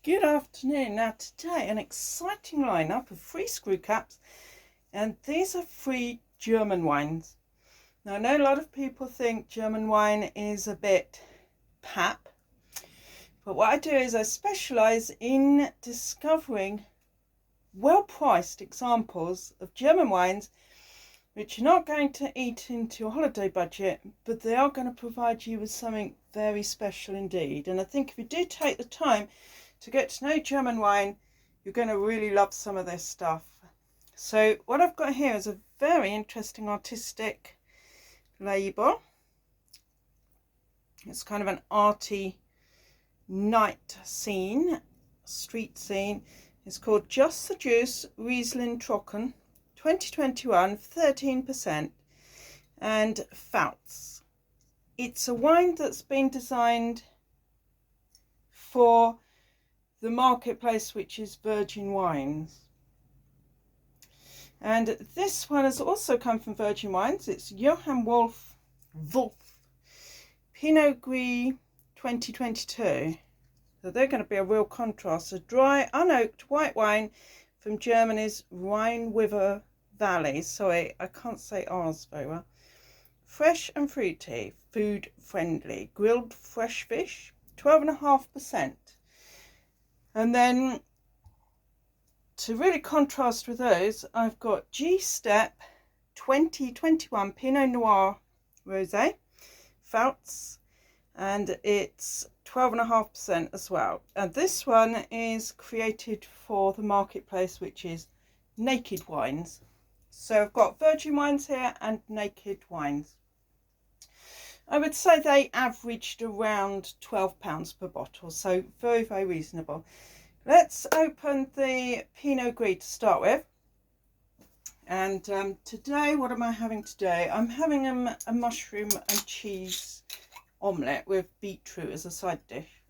Good afternoon. Now today an exciting lineup of free screw caps, and these are free German wines. Now I know a lot of people think German wine is a bit pap, but what I do is I specialise in discovering well-priced examples of German wines which you're not going to eat into your holiday budget, but they are going to provide you with something very special indeed. And I think if you do take the time to get to know German wine, you're going to really love some of this stuff. So what I've got here is a very interesting artistic label. It's kind of an arty night scene, street scene. It's called Just the Juice Riesling Trocken 2021, 13%, and Pfalz. It's a wine that's been designed for the marketplace, which is Virgin Wines. And this one has also come from Virgin Wines. It's Johann Wolf Pinot Gris 2022. So they're going to be a real contrast. A dry, unoaked white wine from Germany's Rhine-River Valley. Sorry, I can't say ours very well. Fresh and fruity, food friendly, grilled fresh fish, 12.5%. And then to really contrast with those, I've got G-Step 2021 Pinot Noir Rosé, Pfalz, and it's 12.5% as well. And this one is created for the marketplace, which is Naked Wines. So I've got Virgin Wines here and Naked Wines. I would say they averaged around £12 per bottle, so very, very reasonable. Let's open the Pinot Gris to start with. And today, what am I having today? I'm having a mushroom and cheese omelette with beetroot as a side dish.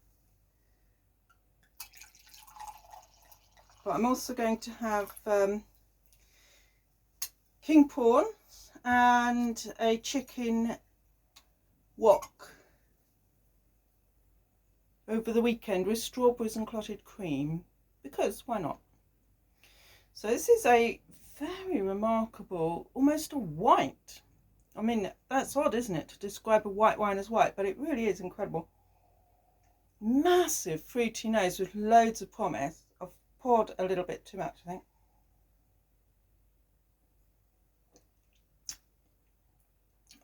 But I'm also going to have king prawns and a chicken wok over the weekend with strawberries and clotted cream, because why not? So this is a very remarkable, almost a white. I mean, that's odd, isn't it, to describe a white wine as white, but it really is incredible. Massive fruity nose with loads of promise. I've poured a little bit too much, I think.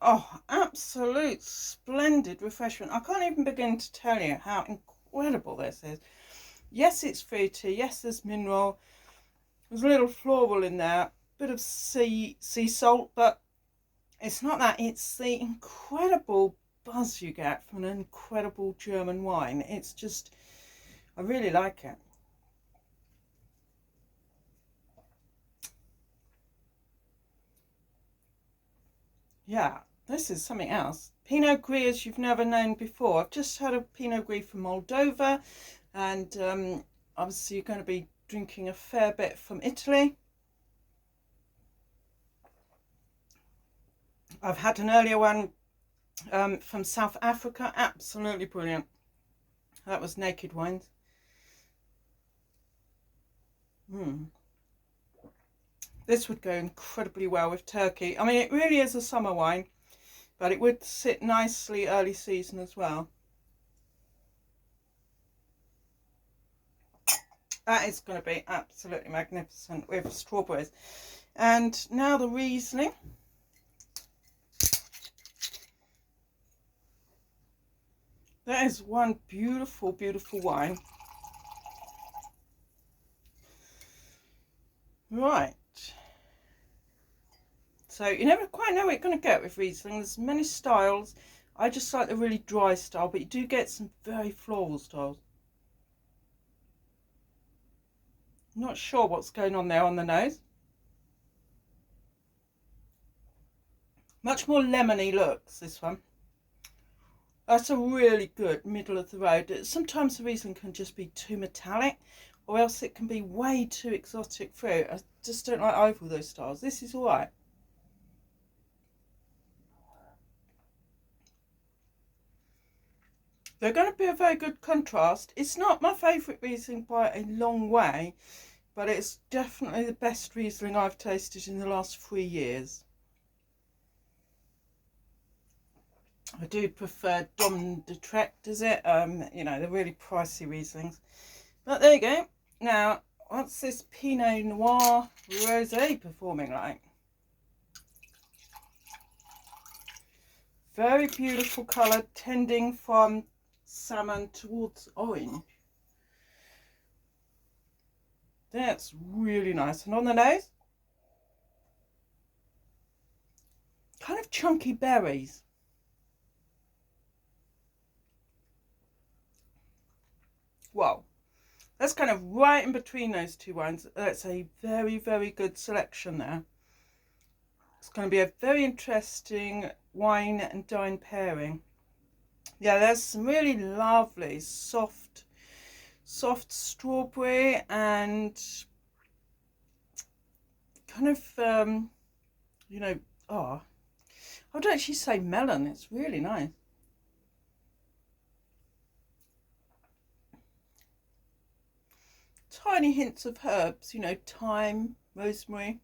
Oh, absolute splendid refreshment. I can't even begin to tell you how incredible this is. Yes, it's fruity. Yes, there's mineral. There's a little floral in there. Bit of sea salt, but it's not that. It's the incredible buzz you get from an incredible German wine. It's just, I really like it. Yeah. This is something else. Pinot Gris as you've never known before. I've just had a Pinot Gris from Moldova, and obviously you're going to be drinking a fair bit from Italy. I've had an earlier one from South Africa. Absolutely brilliant. That was Naked Wines. This would go incredibly well with turkey. I mean, it really is a summer wine, but it would sit nicely early season as well. That is going to be absolutely magnificent with strawberries. And now the Riesling. That is one beautiful, beautiful wine. Right. So you never quite know what you're going to get with Riesling. There's many styles. I just like the really dry style, but you do get some very floral styles. Not sure what's going on there on the nose. Much more lemony looks, this one. That's a really good middle of the road. Sometimes the Riesling can just be too metallic, or else it can be way too exotic fruit. I just don't like either of those styles. This is all right. They're going to be a very good contrast. It's not my favourite Riesling by a long way, but it's definitely the best Riesling I've tasted in the last 3 years. I do prefer Dom de Trek, does it? You know, the really pricey Rieslings. But there you go. Now, what's this Pinot Noir Rosé performing like? Very beautiful colour, tending from salmon towards orange. That's really nice. And on the nose, kind of chunky berries. Wow, that's kind of right in between those two wines. That's a very, very good selection there. It's going to be a very interesting wine and dine pairing. Yeah, there's some really lovely soft strawberry and kind of you know, I would actually say melon. It's really nice. Tiny hints of herbs, you know, thyme, rosemary.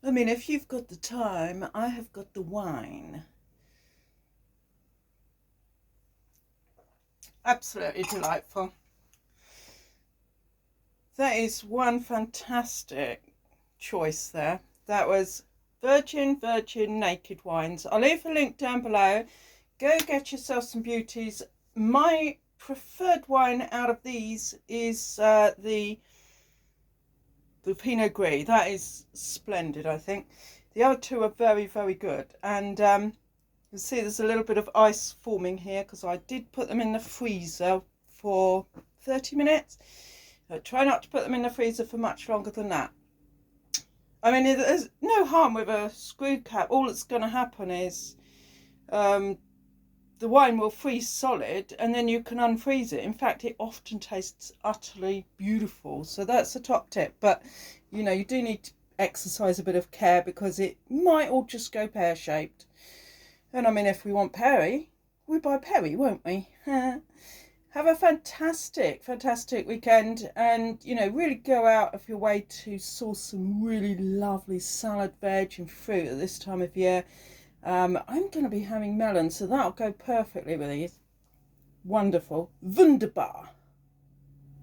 I mean, if you've got the time, I have got the wine. Absolutely delightful. That is one fantastic choice there. That was Virgin Naked Wines. I'll leave a link down below. Go get yourself some beauties. My preferred wine out of these is the Pinot Gris. That is splendid, I think. The other two are very, very good. And you see there's a little bit of ice forming here because I did put them in the freezer for 30 minutes. Try not to put them in the freezer for much longer than that. I mean, there's no harm with a screw cap. All that's going to happen is the wine will freeze solid and then you can unfreeze it. In fact, it often tastes utterly beautiful. So that's a top tip. But, you know, you do need to exercise a bit of care because it might all just go pear-shaped. And I mean, if we want Perry, we buy Perry, won't we? Have a fantastic weekend and, you know, really go out of your way to source some really lovely salad, veg and fruit at this time of year. I'm going to be having melon, so that'll go perfectly with these. Wonderful. Wunderbar.